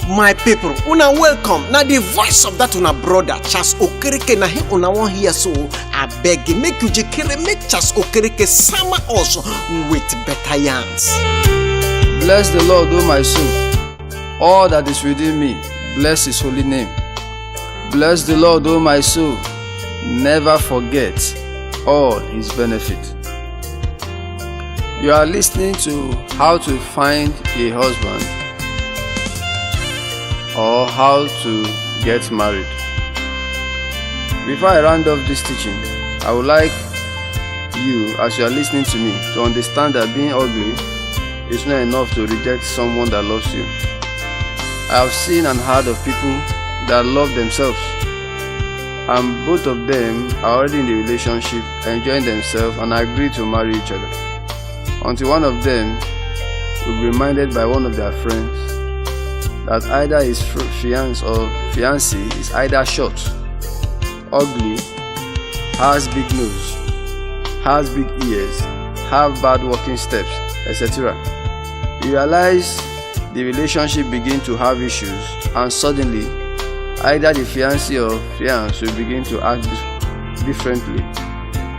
My people, una welcome. Now the voice of that una brother Charles Okereke na him una wan hear, so I beg you make you jekere make Charles Okereke sama us with better yarns. Bless the Lord, O my soul, all that is within me, bless his holy name. Bless the Lord, O my soul, never forget all his benefits. You are listening to how to find a husband or how to get married. Before I round off this teaching, I would like you, as you are listening to me, to understand that being ugly is not enough to reject someone that loves you. I have seen and heard of people that love themselves, and both of them are already in the relationship, enjoying themselves, and agree to marry each other, until one of them will be reminded by one of their friends that either his fiancé or fiancée is either short, ugly, has big nose, has big ears, have bad walking steps, etc. You realize the relationship begin to have issues, and suddenly either the fiancé or fiancé will begin to act differently,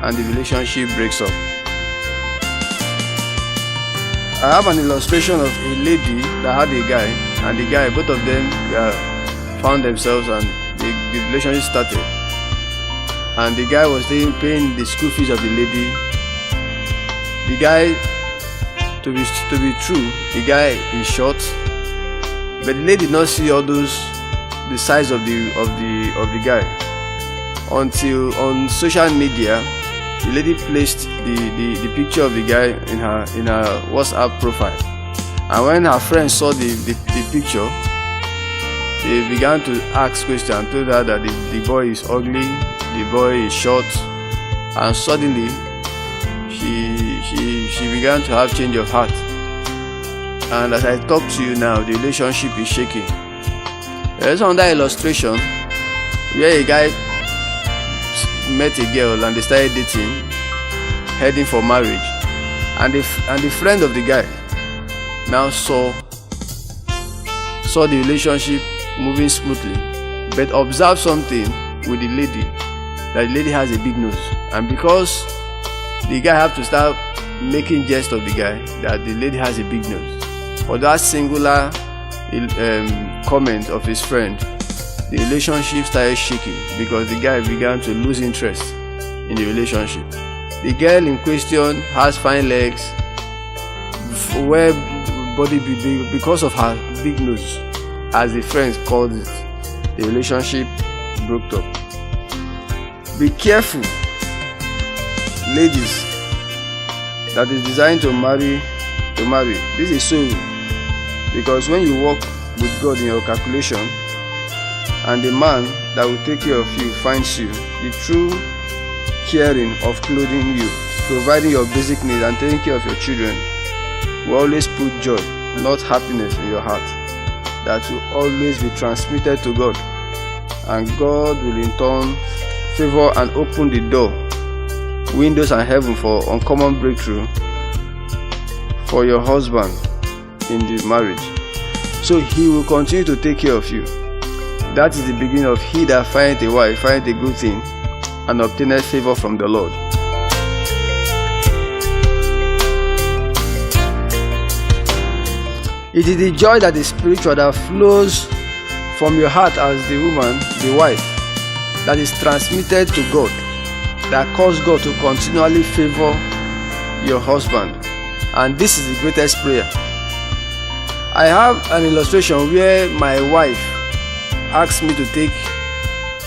and the relationship breaks up. I have an illustration of a lady that had a guy, and the guy, both of them found themselves, and the relationship started. And the guy was paying the school fees of the lady. The guy, to be true, the guy is short, but the lady did not see all the size of the guy until on social media the lady placed the picture of the guy in her WhatsApp profile. And when her friends saw the picture, they began to ask questions and told her that the boy is ugly, the boy is short, and suddenly she began to have change of heart. And as I talk to you now, the relationship is shaking. There is another illustration where a guy met a girl and they started dating, heading for marriage, and the friend of the guy now saw the relationship moving smoothly, but observed something with the lady, that the lady has a big nose, and because the guy have to start making jest of the guy that the lady has a big nose, for that singular comment of his friend, the relationship started shaking because the guy began to lose interest in the relationship. The girl in question has fine legs, where body building, because of her big nose, as the friends called it. The relationship broke up. Be careful, ladies, that is designed to marry. This is so, because when you walk with God in your calculation, and the man that will take care of you finds you, the true caring of clothing you, providing your basic needs, and taking care of your children, will always put joy, not happiness, in your heart, that will always be transmitted to God, and God will in turn favor and open the door, windows and heaven for uncommon breakthrough for your husband in the marriage. So he will continue to take care of you. That is the beginning of he that findeth a wife findeth a good thing, and obtaineth favor from the Lord. It is the joy that is spiritual, that flows from your heart as the woman, the wife, that is transmitted to God, that causes God to continually favor your husband. And this is the greatest prayer. I have an illustration where my wife asked me to take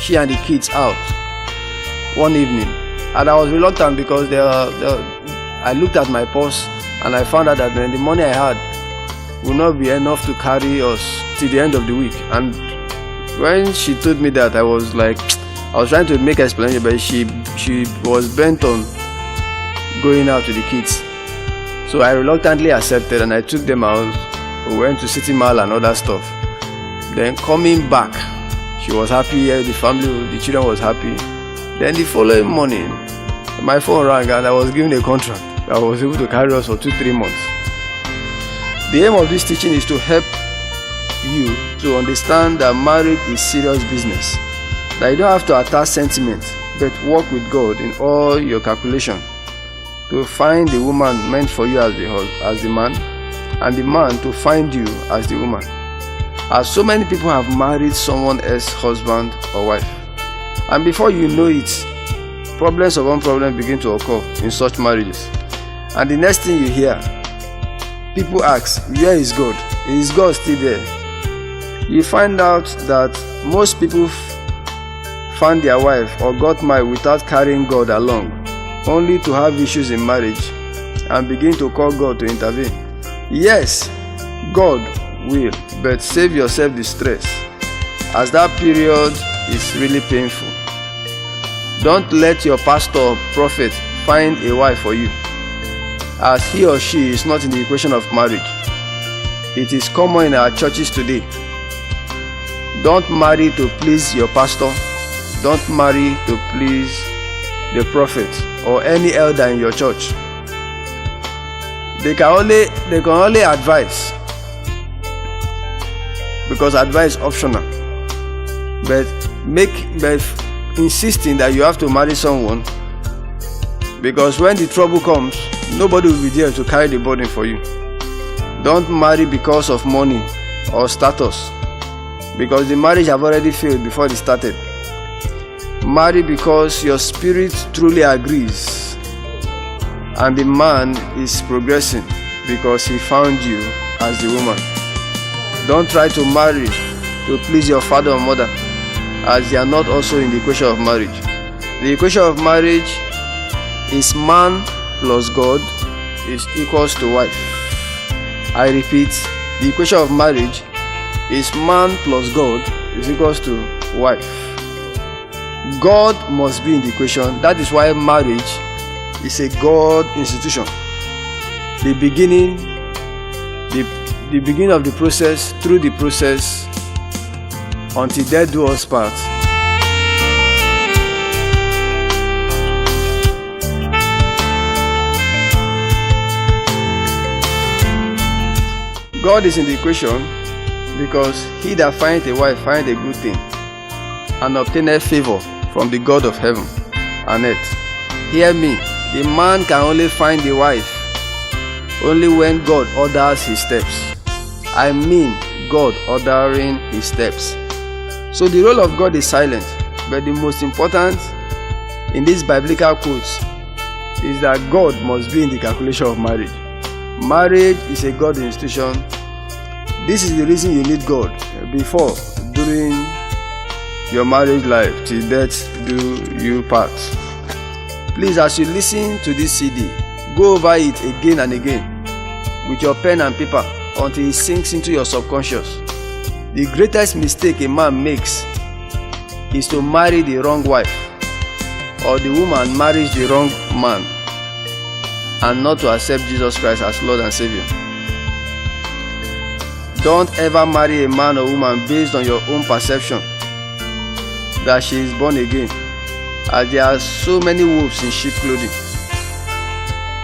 she and the kids out one evening, and I was reluctant because I looked at my purse and I found out that the money I had will not be enough to carry us till the end of the week. And when she told me that, I was trying to make an explanation, but she was bent on going out with the kids. So I reluctantly accepted, and I took them out. We went to City Mall and other stuff. Then coming back, she was happy, the family, the children was happy. Then the following morning, my phone rang and I was given a contract that was able to carry us for 2-3 months. The aim of this teaching is to help you to understand that marriage is serious business. That you don't have to attach sentiment, but work with God in all your calculation to find the woman meant for you as the man, and the man to find you as the woman. As so many people have married someone else's husband or wife, and before you know it, problems upon problems begin to occur in such marriages. And the next thing you hear, people ask, where is God? Is God still there? You find out that most people found their wife or got married without carrying God along, only to have issues in marriage and begin to call God to intervene. Yes, God will, but save yourself the stress, as that period is really painful. Don't let your pastor or prophet find a wife for you, as he or she is not in the equation of marriage. It is common in our churches today. Don't marry to please your pastor. Don't marry to please the prophet or any elder in your church. They can only advise, because advice is optional. But insisting that you have to marry someone, because when the trouble comes, nobody will be there to carry the burden for you. Don't marry because of money or status, because the marriage have already failed before it started. Marry because your spirit truly agrees, and the man is progressing because he found you as the woman. Don't try to marry to please your father or mother, as they are not also in the equation of marriage. The equation of marriage is man plus God is equals to wife. I repeat, the equation of marriage is man plus God is equals to wife. God must be in the equation. That is why marriage is a God institution. The beginning of the process, through the process, until death do us part. God is in the equation because he that findeth a wife findeth a good thing, and obtaineth favor from the God of heaven and earth. Hear me, the man can only find a wife only when God orders his steps. I mean, God ordering his steps. So the role of God is silent, but the most important in these biblical quotes is that God must be in the calculation of marriage. Marriage is a God institution. This is the reason you need God before, during your marriage life, till death do you part. Please, as you listen to this CD, go over it again and again with your pen and paper until it sinks into your subconscious. The greatest mistake a man makes is to marry the wrong wife, or the woman marries the wrong man, and not to accept Jesus Christ as Lord and Savior. Don't ever marry a man or woman based on your own perception that she is born again, as there are so many wolves in sheep clothing.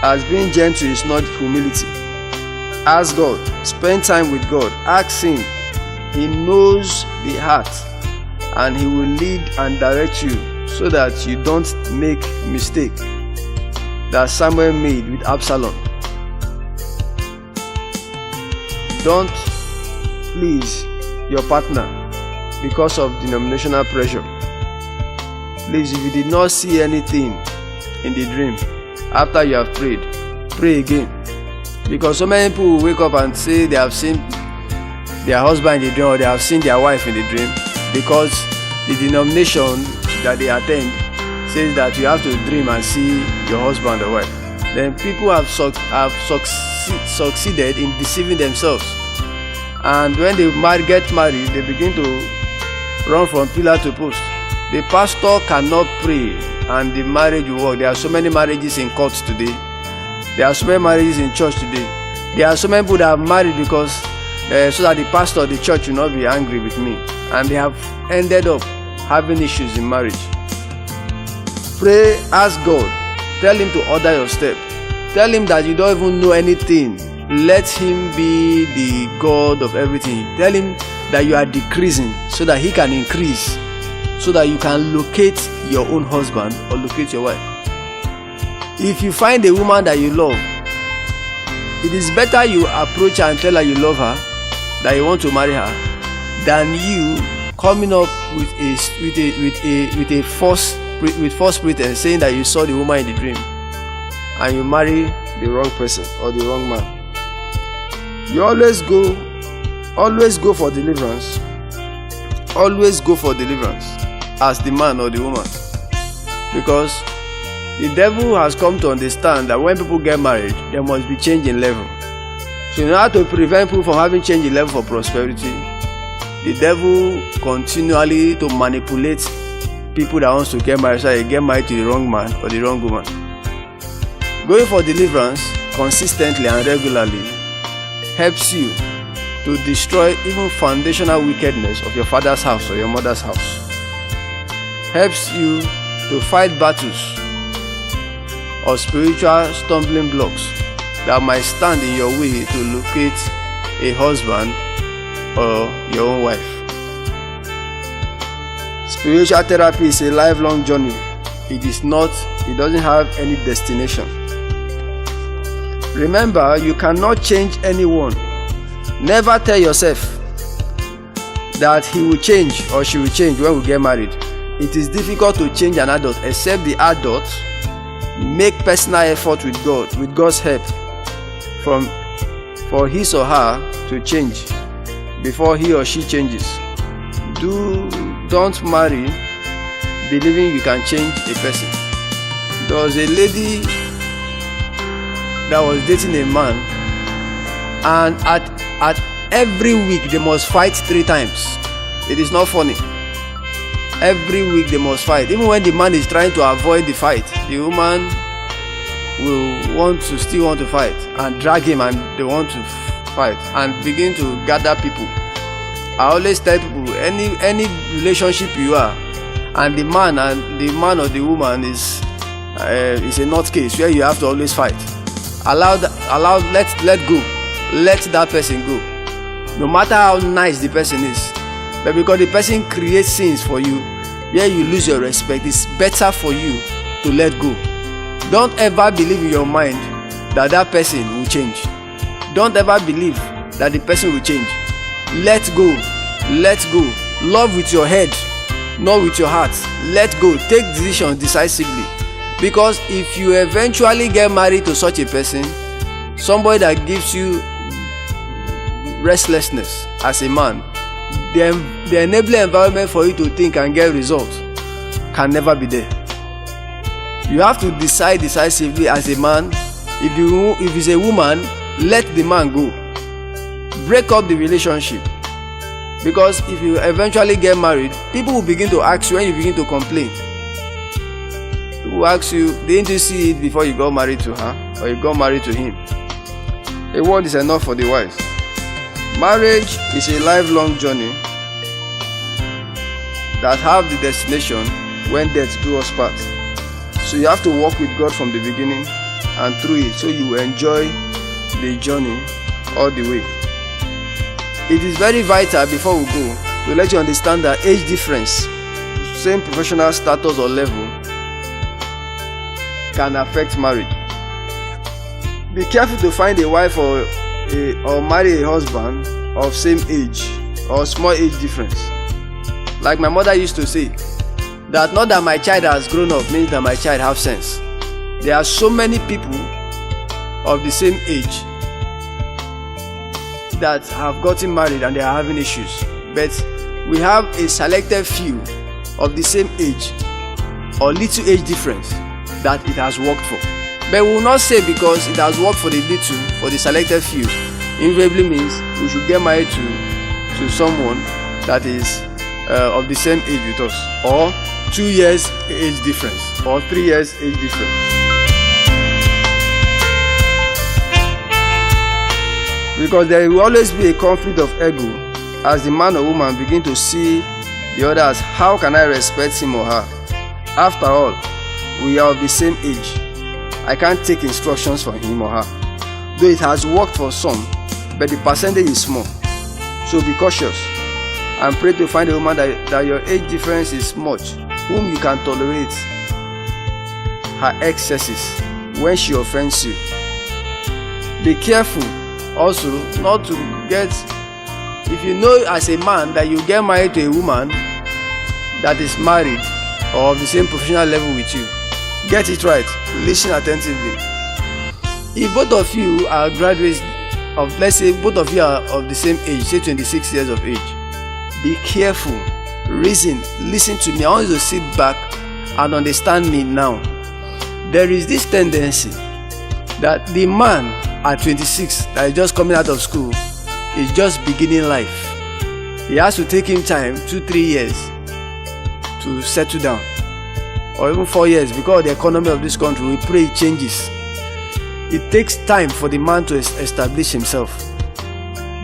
As being gentle is not humility. Ask God, spend time with God, ask him. He knows the heart, and he will lead and direct you so that you don't make mistake that Samuel made with Absalom. Don't please your partner because of denominational pressure. Please, if you did not see anything in the dream after you have prayed, pray again. Because so many people will wake up and say they have seen their husband in the dream, or they have seen their wife in the dream, because the denomination that they attend says that you have to dream and see your husband or wife. Then people have succeeded in deceiving themselves, and when they get married, they begin to run from pillar to post. The pastor cannot pray and the marriage will work. There are so many marriages in courts today. There are so many marriages in church today. There are so many people that have married because so that the pastor of the church will not be angry with me, and they have ended up having issues in marriage. Pray, ask God, tell him to order your step. Tell him that you don't even know anything let him be the God of everything. Tell him that you are decreasing so that he can increase, so that you can locate your own husband or locate your wife. If you find a woman that you love, it is better you approach her and tell her you love her, that you want to marry her, than you coming up with false pretense, saying that you saw the woman in the dream and you marry the wrong person or the wrong man. You always go for deliverance. Always go for deliverance as the man or the woman, because the devil has come to understand that when people get married, there must be change in level. So in order to prevent people from having change in level for prosperity, the devil continually to manipulate people that wants to get married, so they get married to the wrong man or the wrong woman. Going for deliverance consistently and regularly helps you to destroy even foundational wickedness of your father's house or your mother's house. Helps you to fight battles or spiritual stumbling blocks that might stand in your way to locate a husband or your own wife. Spiritual therapy is a lifelong journey. It doesn't have any destination. Remember, you cannot change anyone. Never tell yourself that he will change or she will change when we get married. It is difficult to change an adult, except the adult make personal effort with God, with God's help, for his or her to change before he or she changes. Don't marry believing you can change a person. There was a lady that was dating a man, and at every week they must fight 3 times. It is not funny. Every week they must fight. Even when the man is trying to avoid the fight, the woman will still want to fight and drag him, and they want to fight and begin to gather people. I always tell people, any relationship you are, and the man or the woman is a nutcase where you have to always fight. Let go. Let that person go. No matter how nice the person is, but because the person creates sins for you where you lose your respect, it's better for you to let go. Don't ever believe in your mind that that person will change. Don't ever believe that the person will change. Let go. Let go. Love with your head, not with your heart. Let go. Take decisions decisively. Because if you eventually get married to such a person, somebody that gives you restlessness as a man, the enabling environment for you to think and get results can never be there. You have to decide decisively as a man. If it's a woman, let the man go. Break up the relationship. Because if you eventually get married, people will begin to ask you when you begin to complain. People will ask you, didn't you see it before you got married to her or you got married to him? A word is enough for the wise. Marriage is a lifelong journey that have the destination when death do us part. So you have to walk with God from the beginning and through it, so you will enjoy the journey all the way. It is very vital before we go to let you understand that age difference, same professional status or level, can affect marriage. Be careful to find a wife or marry a husband of same age or small age difference. Like my mother used to say, that not that my child has grown up means that my child have sense. There are so many people of the same age that have gotten married and they are having issues, but we have a selected few of the same age or little age difference that it has worked for. But we will not say because it has worked for the little, for the selected few, invariably means we should get married to someone that is of the same age with us, or 2 years age difference, or 3 years age difference. Because there will always be a conflict of ego as the man or woman begin to see the other as, how can I respect him or her? After all, we are of the same age. I can't take instructions from him or her. though it has worked for some, but the percentage is small. So be cautious and pray to find a woman that your age difference is much, whom you can tolerate her excesses when she offends you. Be careful also not to get, if you know as a man that you get married to a woman that is married or of the same professional level with you, get it right, listen attentively. If both of you are graduates of, let's say both of you are of the same age, say 26 years of age, be careful, reason, listen to me. I want you to sit back and understand me now. There is this tendency that the man at 26 that is just coming out of school is just beginning life. He has to take him time, 2-3 years to settle down, or even 4 years, because of the economy of this country. We pray it changes. It takes time for the man to establish himself.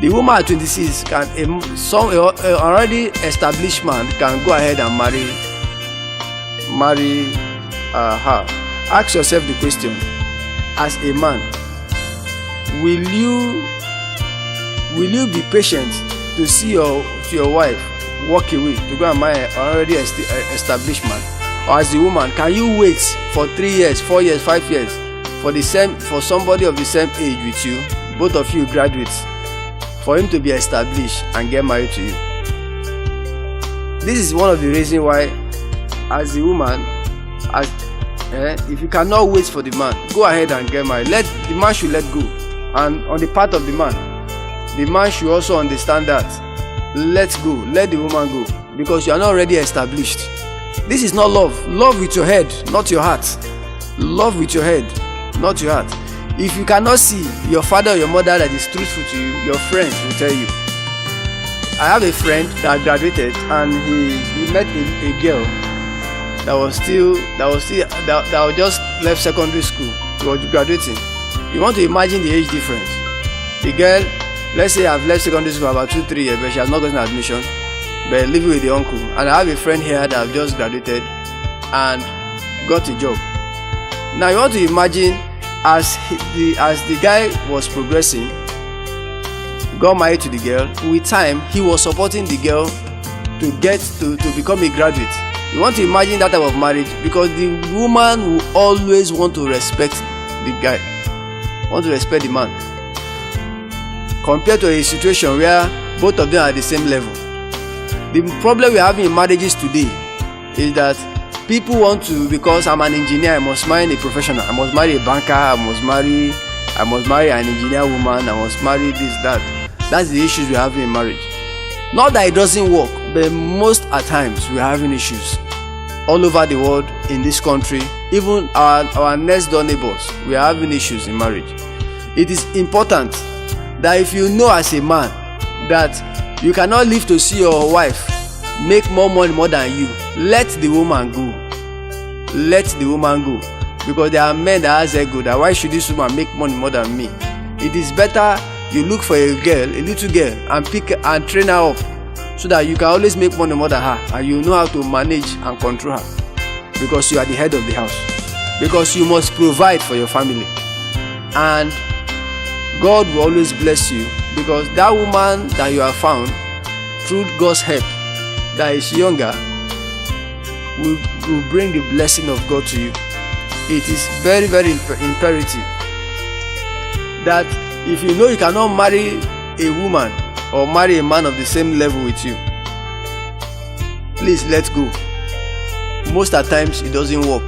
The woman at 26 can, some already established man can go ahead and marry her. Ask yourself the question, as a man, will you be patient to see your wife walk away to go and marry an already established man? Or as the woman, can you wait for 3 years, 4 years, 5 years for somebody of the same age with you, both of you graduates, for him to be established and get married to you? This is one of the reasons why, as a woman, if you cannot wait for the man, go ahead and get married. The man should let go. And on the part of the man should also understand that. Let go, let the woman go, because you are not already established. This is not love. Love with your head, not your heart. Love with your head, not your heart. If you cannot see your father or your mother that is truthful to you, your friends will tell you. I have a friend that graduated, and he met a girl that was just left secondary school. She was graduating. You want to imagine the age difference. The girl, let's say I've left secondary school about 2-3 years, but she has not gotten admission, but living with the uncle. And I have a friend here that have just graduated and got a job. Now you want to imagine, as the guy was progressing, got married to the girl, with time he was supporting the girl to become a graduate. You want to imagine that type of marriage, because the woman will always want to respect the guy, want to respect the man, compared to a situation where both of them are at the same level. The problem we have in marriages today is that people want to, because I'm an engineer, I must marry a professional, I must marry a banker, I must marry an engineer woman, I must marry this, that. That's the issues we're having in marriage. Not that it doesn't work, but most at times we're having issues all over the world, in this country, even our next door neighbors, we are having issues in marriage. It is important that if you know as a man that you cannot live to see your wife make more money more than you, let the woman go. Let the woman go. Because there are men that has ego, that why should this woman make money more than me? It is better you look for a little girl, and pick and train her up, so that you can always make money more than her, and you know how to manage and control her, because you are the head of the house, because you must provide for your family. And God will always bless you, because that woman that you have found, through God's help, that is younger, will bring the blessing of God to you. It is very, very imperative that if you know you cannot marry a woman or marry a man of the same level with you, please let go. Most at times it doesn't work.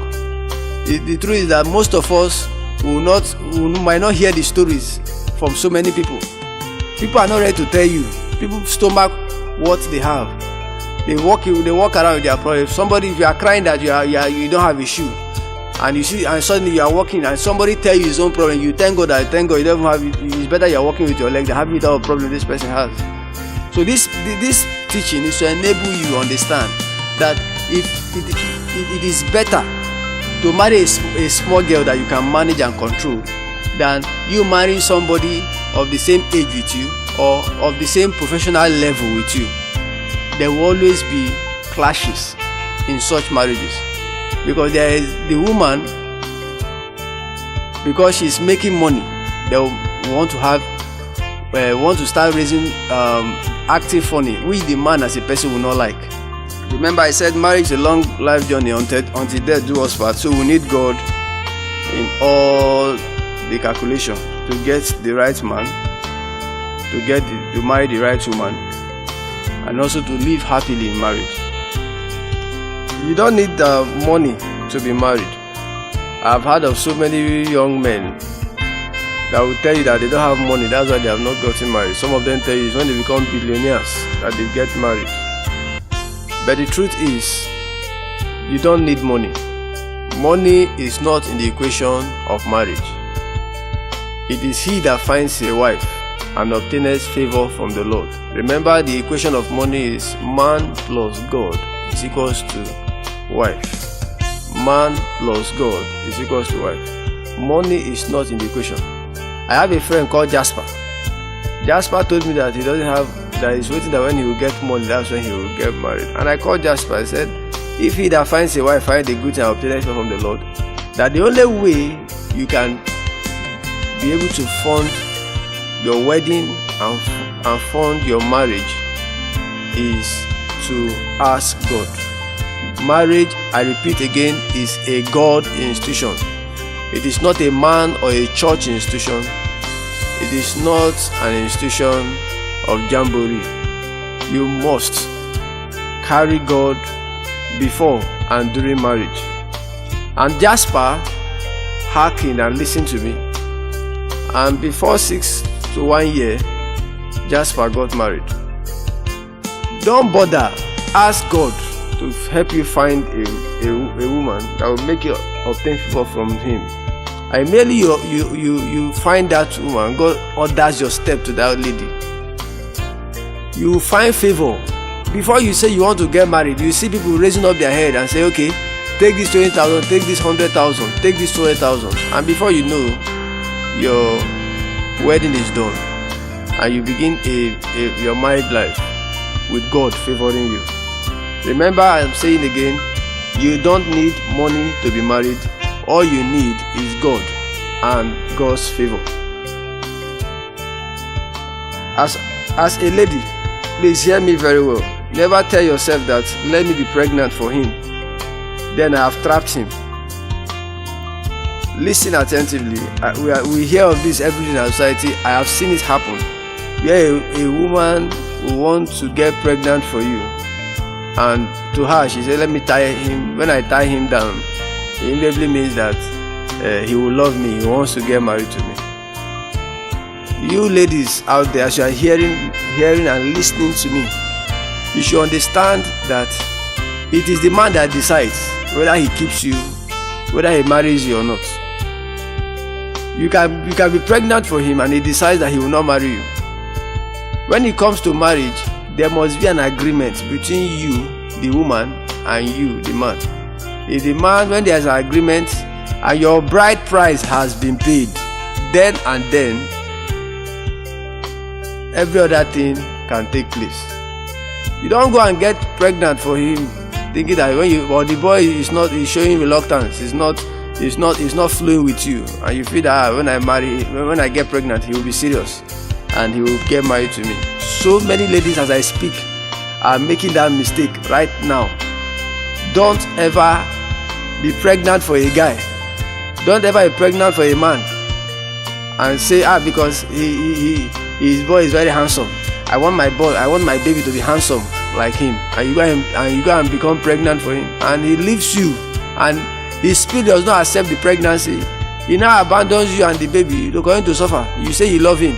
The truth is that most of us might not hear the stories from so many people. People are not ready to tell you. People stomach what they have. They walk around with their problems. Somebody, if you are crying that you don't have a shoe, and you see, and suddenly you are walking, and somebody tell you his own problem, you thank God you don't have it. It's better you are walking with your leg than having without a problem this person has. So this teaching is to enable you to understand that it is better to marry a small girl that you can manage and control, than you marrying somebody of the same age with you or of the same professional level with you. There will always be clashes in such marriages, because there is the woman, because she's making money, want to start raising active funny, which the man as a person will not like. Remember, I said marriage is a long life journey until death do us part. So we need God in all the calculation to get the right man, to marry the right woman, and also to live happily in marriage. You don't need money to be married. I've heard of so many young men that will tell you that they don't have money, that's why they have not gotten married. Some of them tell you it's when they become billionaires that they get married. But the truth is, you don't need money. Money is not in the equation of marriage. It is he that finds a wife and obtains favor from the Lord. Remember, the equation of money is man plus God is equals to wife. Man plus God is equals to wife. Money is not in the equation. I have a friend called Jasper. Jasper told me that he's waiting that when he will get money, that's when he will get married. And I called Jasper. I said, if he that finds a wife finds a good thing and obtains favor from the Lord, that the only way you can be able to fund your wedding and fund your marriage is to ask God. Marriage, I repeat again, is a God institution. It is not a man or a church institution. It is not an institution of jamboree. You must carry God before and during marriage. And Jasper hearkened and listened to me. And before 6 to 1 year, Jasper got married. Don't bother. Ask God to help you find a woman that will make you obtain favor from him. And merely you find that woman, God orders your step to that lady. You will find favor. Before you say you want to get married, you see people raising up their head and say, okay, take this 20,000, take this 100,000, take this 20,000. And before you know, your wedding is done. And you begin your married life with God favoring you. Remember, I'm saying again, you don't need money to be married. All you need is God and God's favor. As a lady, please hear me very well. Never tell yourself that, let me be pregnant for him, then I have trapped him. Listen attentively. We hear of this every day in our society. I have seen it happen, where a woman will want to get pregnant for you, and to her she said, let me tie him. When I tie him down, it immediately means that he will love me, he wants to get married to me. You ladies out there, as you are hearing and listening to me, you should understand that it is the man that decides whether he keeps you, whether he marries you or not. You can be pregnant for him and he decides that he will not marry you. When it comes to marriage, there must be an agreement between you, the woman, and you, the man. If the man, when there is an agreement and your bride price has been paid, then and then every other thing can take place. You don't go and get pregnant for him thinking that the boy is showing reluctance, he's not flowing with you, and you feel that when I get pregnant, he will be serious and he will get married to me. So many ladies, as I speak, are making that mistake right now. Don't ever be pregnant for a guy. Don't ever be pregnant for a man and say, because his boy is very handsome, I want my baby to be handsome like him, and you go and become pregnant for him, and he leaves you, and his spirit does not accept the pregnancy. He now abandons you and the baby. You're going to suffer. You say you love him,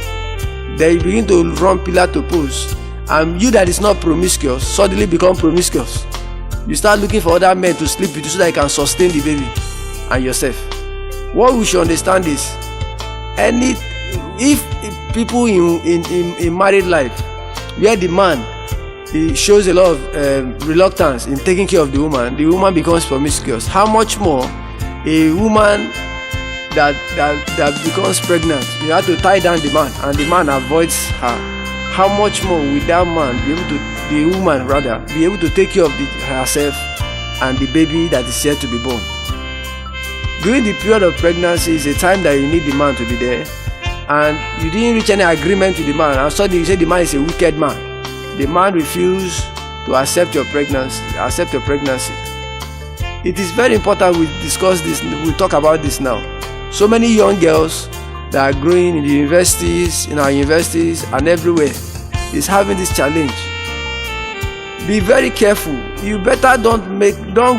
then you begin to run pillar to post, and you that is not promiscuous suddenly become promiscuous. You start looking for other men to sleep with you so that you can sustain the baby and yourself. What we should understand is, if people in married life, where the man he shows a lot of reluctance in taking care of the woman becomes promiscuous, how much more a woman that becomes pregnant, you have to tie down the man and the man avoids her. How much more will that man the woman be able to take care of herself and the baby that is yet to be born? During the period of pregnancy is a time that you need the man to be there, and you didn't reach any agreement with the man, and suddenly you say the man is a wicked man. The man refused to accept your pregnancy. It is very important we discuss this, we talk about this now. So many young girls that are growing in the universities, in our universities and everywhere, is having this challenge. Be very careful. You better don't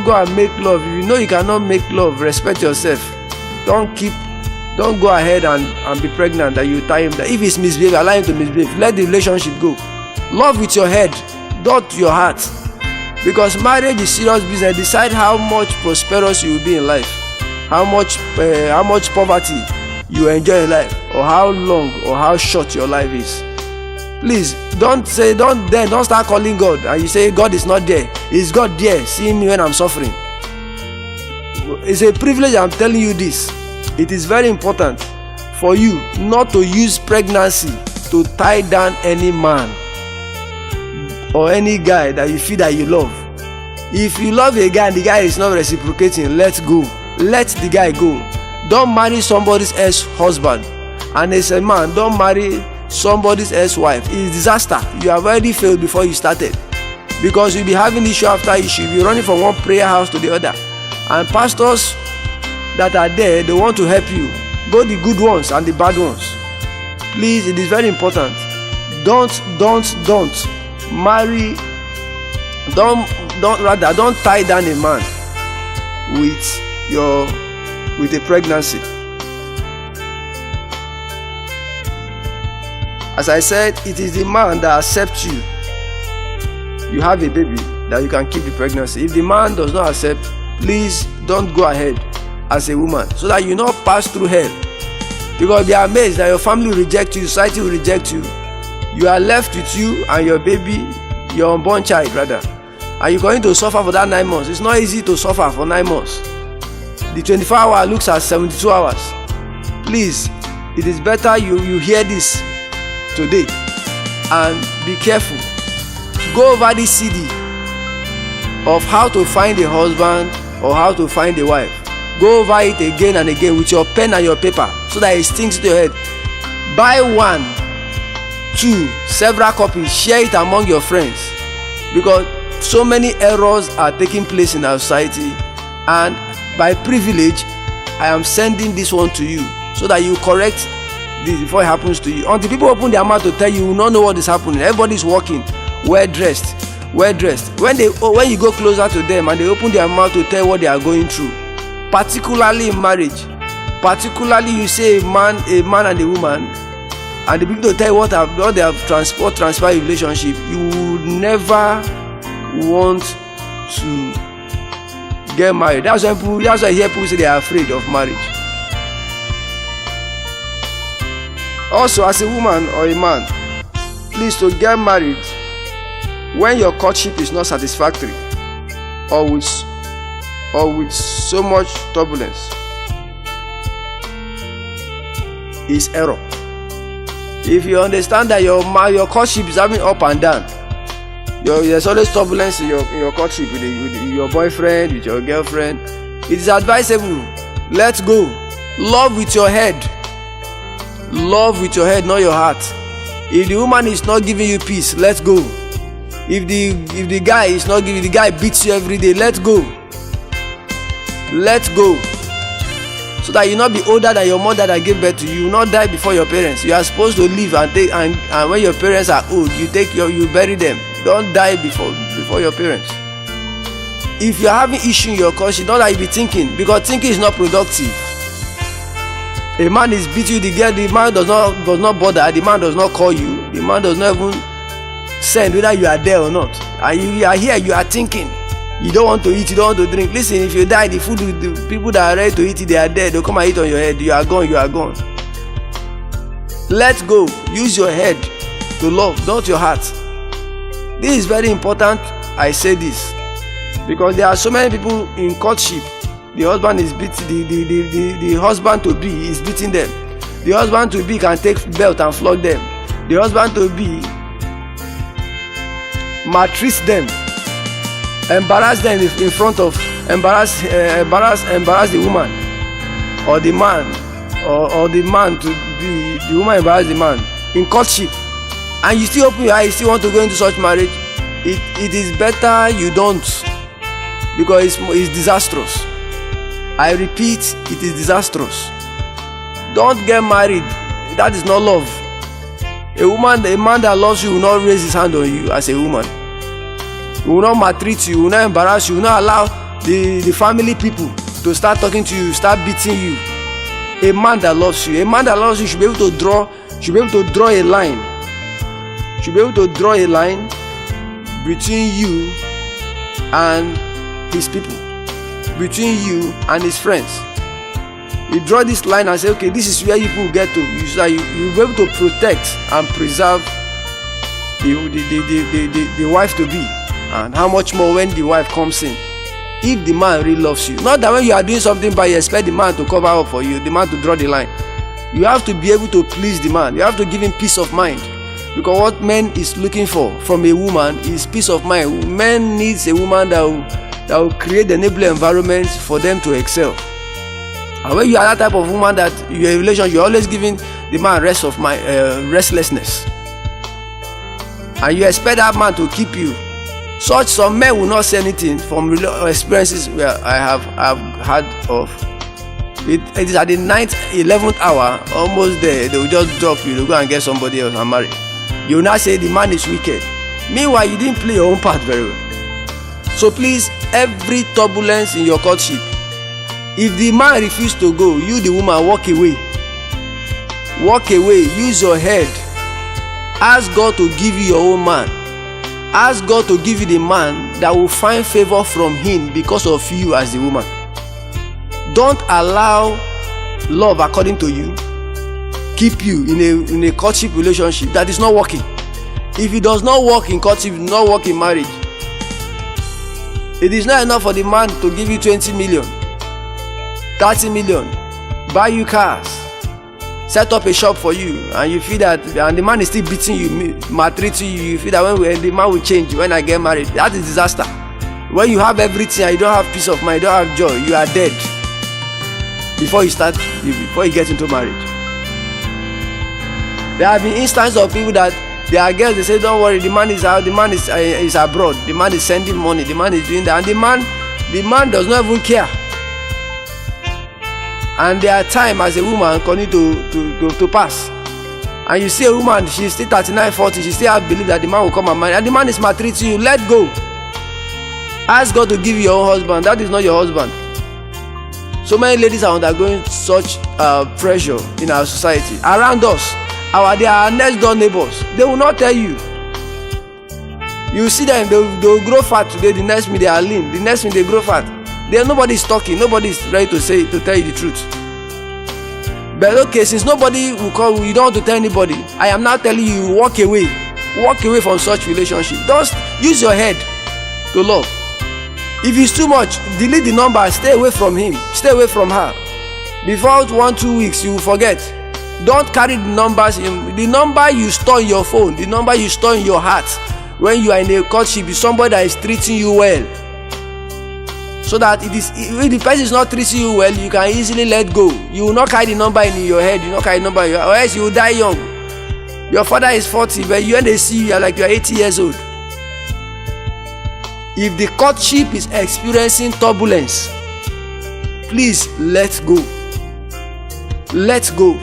go and make love. If you know you cannot make love, respect yourself. Don't go ahead and be pregnant that you tie him. That if it's misbehave, allow him to misbehave. Let the relationship go. Love with your head, not your heart. Because marriage is serious business. Decide how much prosperous you will be in life, how much poverty you enjoy in life, or how long or how short your life is. Please don't start calling God and you say God is not there. Is God there? See me when I'm suffering. It's a privilege. I'm telling you this. It is very important for you not to use pregnancy to tie down any man or any guy that you feel that you love. If you love a guy and the guy is not reciprocating, let go. Let the guy go. Don't marry somebody's ex-husband. And as a man, don't marry somebody's ex-wife. It's disaster. You have already failed before you started, because you'll be having issue after issue. You'll be running from one prayer house to the other, and pastors that are there, they want to help you, both the good ones and the bad ones. Please, it is very important. Don't marry, don't tie down a man with a pregnancy. As I said, it is the man that accepts you. You have a baby, that you can keep the pregnancy. If the man does not accept, please don't go ahead as a woman, so that you not pass through hell. Because they are amazed that your family will reject you, society will reject you. You are left with you and your baby, your unborn child rather, and you're going to suffer for that 9 months. It's not easy to suffer for 9 months. The 24-hour looks at 72 hours. Please, it is better you hear this today and be careful. Go over this CD of how to find a husband or how to find a wife. Go over it again and again with your pen and your paper, so that it stinks to your head. Buy 1, 2, several copies. Share it among your friends, because so many errors are taking place in our society, and by privilege I am sending this one to you, so that you correct this before it happens to you. Until people open their mouth to tell you, you will not know what is happening. Everybody is walking well dressed. When you go closer to them and they open their mouth to tell what they are going through, particularly in marriage, particularly you say a man and a woman, and they begin to tell you what they have transpired in relationship, you would never want to get married. That's why I hear people say they are afraid of marriage. Also, as a woman or a man, please, to get married when your courtship is not satisfactory or with so much turbulence is error. If you understand that your courtship is having up and down, there's always turbulence in your courtship with your boyfriend, with your girlfriend, it is advisable, let go. Love with your head. Love with your head, not your heart. If the woman is not giving you peace, let go. If the guy is not giving, the guy beats you every day, let go. Let go. So that you not be older than your mother that gave birth to you. You will not die before your parents. You are supposed to live and when your parents are old, you bury them. Don't die before your parents. If you are having issue in your conscience, not that you be thinking, because thinking is not productive. A man is beating you, the man does not bother, the man does not call you, the man does not even send whether you are there or not, and you are here, you are thinking, you don't want to eat, you don't want to drink. Listen, if you die, the people that are ready to eat it, they are there, they'll come and eat on your head. You are gone. Let go. Use your head to love, not your heart. This is very important. I say this because there are so many people in courtship. The husband is beating the husband to be is beating them. The husband to be can take belt and flog them. The husband to be maltreats them, embarrass them in front of embarrass the woman or the man, or the man to the woman embarrass the man in courtship, and you still open your eyes, you still want to go into such marriage, it is better you don't, because it's disastrous. I repeat, it is disastrous. Don't get married. That is not love. A man that loves you will not raise his hand on you as a woman. He will not maltreat you, will not embarrass you, will not allow the family people to start talking to you, start beating you. A man that loves you should be able to draw a line. Should be able to draw a line between you and his people, between you and his friends. You draw this line and say, okay, this is where you people get to. You'll be able to protect and preserve the wife to be. And how much more when the wife comes in, if the man really loves you. Not that when you are doing something but you expect the man to cover up for you, the man to draw the line. You have to be able to please the man. You have to give him peace of mind, because what man is looking for from a woman is peace of mind. Man needs a woman that will create the enabling environment for them to excel. And when you are that type of woman that you are in a relationship, you're always giving the man restlessness, and you expect that man to keep you. Some men will not say anything from experiences where I have had of. It is at the 9th, 11th hour, almost there, they will just drop you to go and get somebody else and marry. You will not say the man is wicked. Meanwhile, you didn't play your own part very well. So please, every turbulence in your courtship, if the man refuses to go, you the woman, walk away. Walk away, use your head. Ask God to give you your own man. Ask God to give you the man that will find favor from him because of you as the woman. Don't allow love according to you keep you in a courtship relationship that is not working. If it does not work in courtship, it does not work in marriage. It is not enough for the man to give you 20 million, 30 million, buy you cars, set up a shop for you, and you feel that, and the man is still beating you, maltreating you. You feel that when the man will change when I get married. That is disaster. When you have everything and you don't have peace of mind, you don't have joy, you are dead before you get into marriage. There have been instances of people that there are girls, they say, don't worry, the man is out, the man is abroad, the man is sending money, the man is doing that, and the man does not even care. And their time as a woman continue to pass, and you see a woman, she's still 39, 40, she still have belief that the man will come and marry, and the man is maltreating you. Let go. Ask God to give you your own husband. That is not your husband. So many ladies are undergoing such pressure in our society around us. They are our next door neighbors. They will not tell you. You see them, they will grow fat today, the next minute they are lean, the next minute they grow fat. Nobody is talking, nobody is ready to tell you the truth. But okay, since nobody will call, you don't want to tell anybody, I am now telling you, walk away from such relationship. Just use your head to love. If it's too much, delete the number, stay away from him, stay away from her. Before 1-2 weeks, you will forget. Don't carry the numbers the number you store in your phone, the number you store in your heart when you are in a courtship is somebody that is treating you well. So that if the person is not treating you well, you can easily let go. You will not carry the number in your head, you will not carry the number in your head, or else you will die young. Your father is 40, but when they see you are like you are 80 years old. If the courtship is experiencing turbulence, please let go. Let go.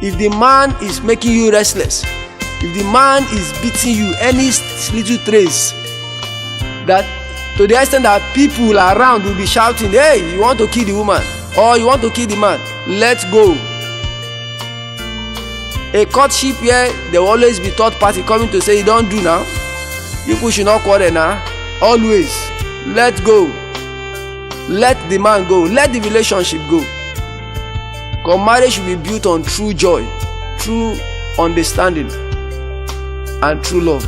If the man is making you restless, if the man is beating you, any little trace, that to the extent that people around will be shouting, hey, you want to kill the woman or you want to kill the man, let go. A courtship where there will always be third party coming to say, you don't do now, you should not quarrel now. Always let go. Let the man go. Let the relationship go. Because marriage should be built on true joy, true understanding, and true love.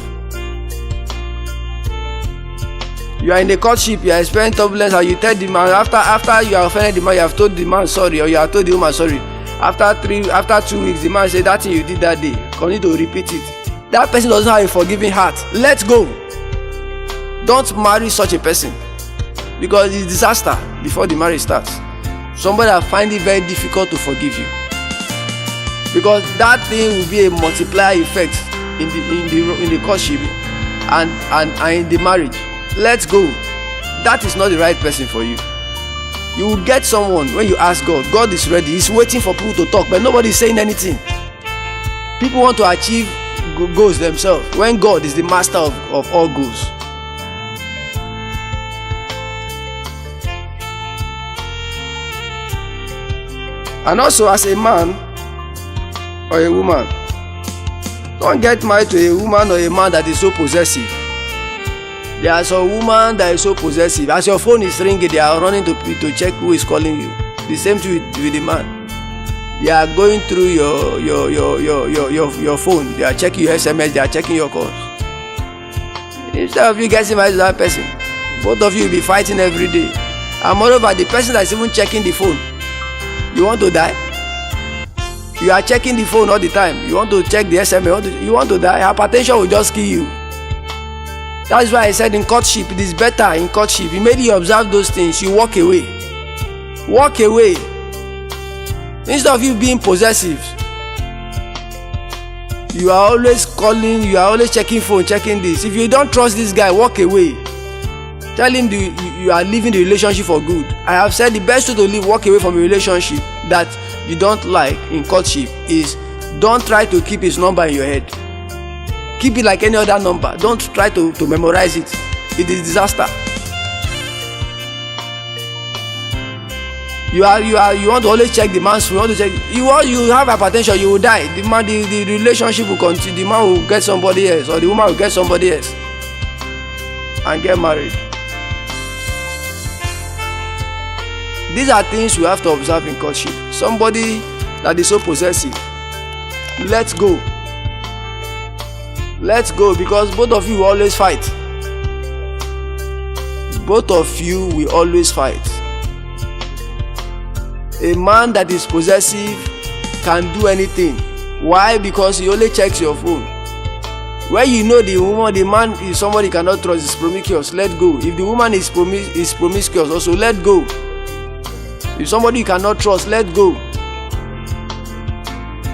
You are in a courtship, you are experiencing turbulence, and you tell the man, after you have offended the man, you have told the man sorry, or you have told the woman sorry. After 2 weeks, the man say that thing you did that day, continue to repeat it. That person doesn't have a forgiving heart. Let go. Don't marry such a person, because it's disaster before the marriage starts. Somebody that find it very difficult to forgive you. because that thing will be a multiplier effect in the courtship and in the marriage. Let's go. That is not the right person for you. You will get someone when you ask God. God is ready. He's waiting for people to talk, but nobody is saying anything. People want to achieve goals themselves when God is the master of all goals. And also, as a man or a woman, don't get married to a woman or a man that is so possessive. There are some woman that is so possessive. As your phone is ringing, they are running to check who is calling you. The same thing with the man. They are going through your phone. They are checking your SMS. They are checking your calls. Instead of you getting married to that person, both of you will be fighting every day. And moreover, the person that is even checking the phone, you want to die? You are checking the phone all the time. You want to check the SMS. You want to die. Hypertension will just kill you. That's why I said in courtship, it is better in courtship. Immediately you observe those things, you walk away. Walk away. Instead of you being possessive, you are always calling, you are always checking phone, checking this. If you don't trust this guy, walk away. Tell him you are leaving the relationship for good. I have said the best way to walk away from a relationship that you don't like in courtship is don't try to keep his number in your head. Keep it like any other number. Don't try to memorize it. It is disaster. You want to always check the man's phone. You have hypertension, you will die. The relationship will continue. The man will get somebody else, or the woman will get somebody else and get married. These are things we have to observe in courtship. Somebody that is so possessive, let's go. Let's go, because both of you will always fight. Both of you will always fight. A man that is possessive can do anything. Why? Because he only checks your phone. When you know the woman, the man is somebody you cannot trust, is promiscuous, let go. If the woman is promiscuous also, let go. If somebody you cannot trust, let go.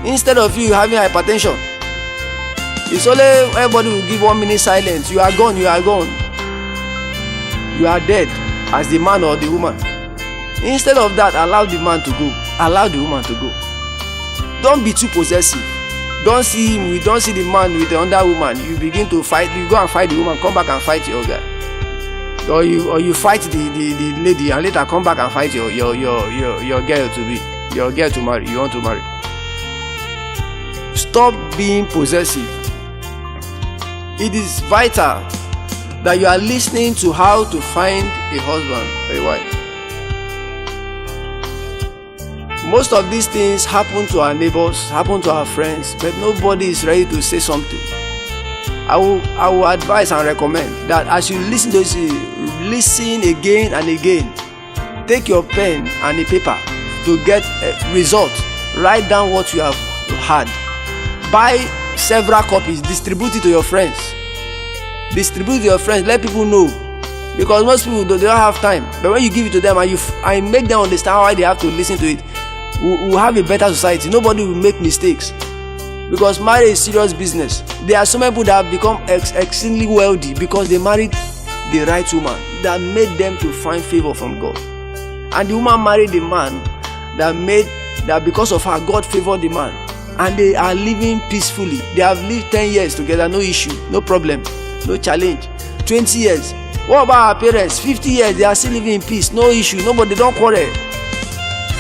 Instead of you having hypertension, it's only everybody will give 1 minute silence. You are gone, you are gone. You are dead as the man or the woman. Instead of that, allow the man to go. Allow the woman to go. Don't be too possessive. Don't see him, we don't see the man with the other woman. You begin to fight, you go and fight the woman, come back and fight your guy. Or you fight the lady and later come back and fight your girl to be, your girl to marry, you want to marry. Stop being possessive. It is vital that you are listening to how to find a husband or a wife. Most of these things happen to our neighbors, happen to our friends, but nobody is ready to say something. I will advise and recommend that as you listen to this, listen again and again. Take your pen and a paper to get a result. Write down what you have had. Buy several copies, distribute it to your friends. Distribute it to your friends, let people know. Because most people they don't have time. But when you give it to them and make them understand why they have to listen to it, we'll have a better society. Nobody will make mistakes. Because marriage is serious business. There are so many people that have become extremely wealthy because they married the right woman that made them to find favor from God. And the woman married the man that because of her, God favored the man. And they are living peacefully. They have lived 10 years together, no issue, no problem, no challenge. 20 years. What about our parents? 50 years, they are still living in peace, no issue, nobody, don't quarrel.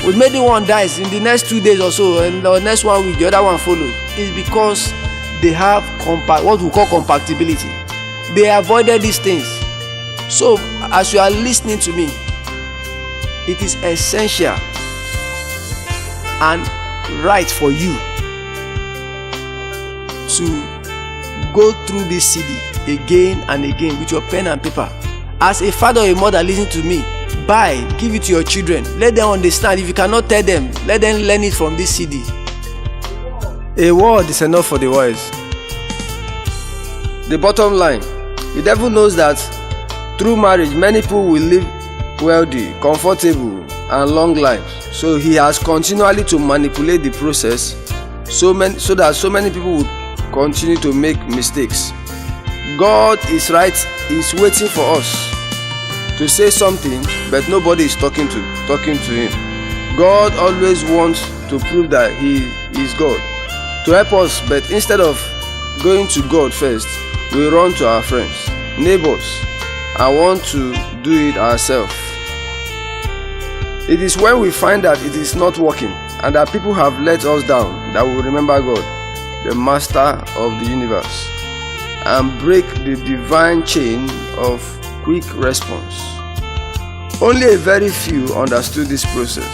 When maybe one dies in the next 2 days or so, and the next 1 week, the other one follows. It's because they have what we call compatibility. They avoided these things. So, as you are listening to me, it is essential and right for you to go through this CD again and again with your pen and paper. As a father or a mother, listen to me. Give it to your children. Let them understand. If you cannot tell them, let them learn it from this CD. A word is enough for the wise. The bottom line, the devil knows that through marriage, many people will live wealthy, comfortable, and long lives. So he has continually to manipulate the process so that so many people will continue to make mistakes. God is waiting for us to say something, but nobody is talking to him. God always wants to prove that he is God to help us, but instead of going to God first, we run to our friends, neighbors, and want to do it ourselves. It is when we find that it is not working and that people have let us down that we will remember God, the master of the universe, and break the divine chain of quick response. Only a very few understood this process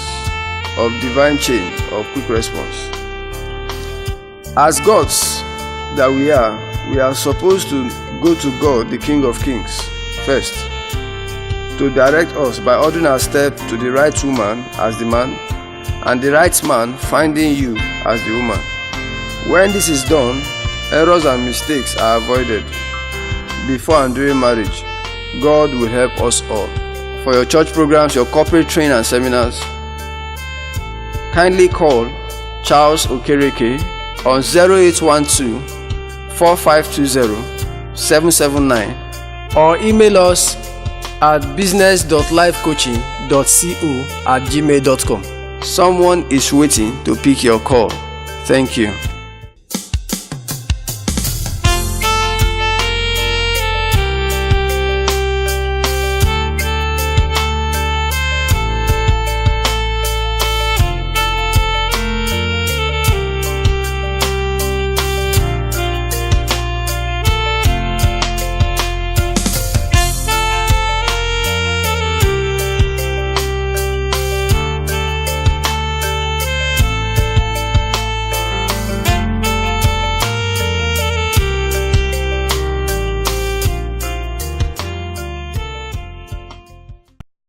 of divine chain of quick response. As gods that we are supposed to go to God, the King of Kings, first, to direct us by ordering our step to the right woman as the man, and the right man finding you as the woman. When this is done, errors and mistakes are avoided. Before and during marriage, God will help us all. For your church programs, your corporate training and seminars, kindly call Charles Okereke on 0812-4520-779 or email us at business.lifecoaching.co@gmail.com. Someone is waiting to pick your call. Thank you.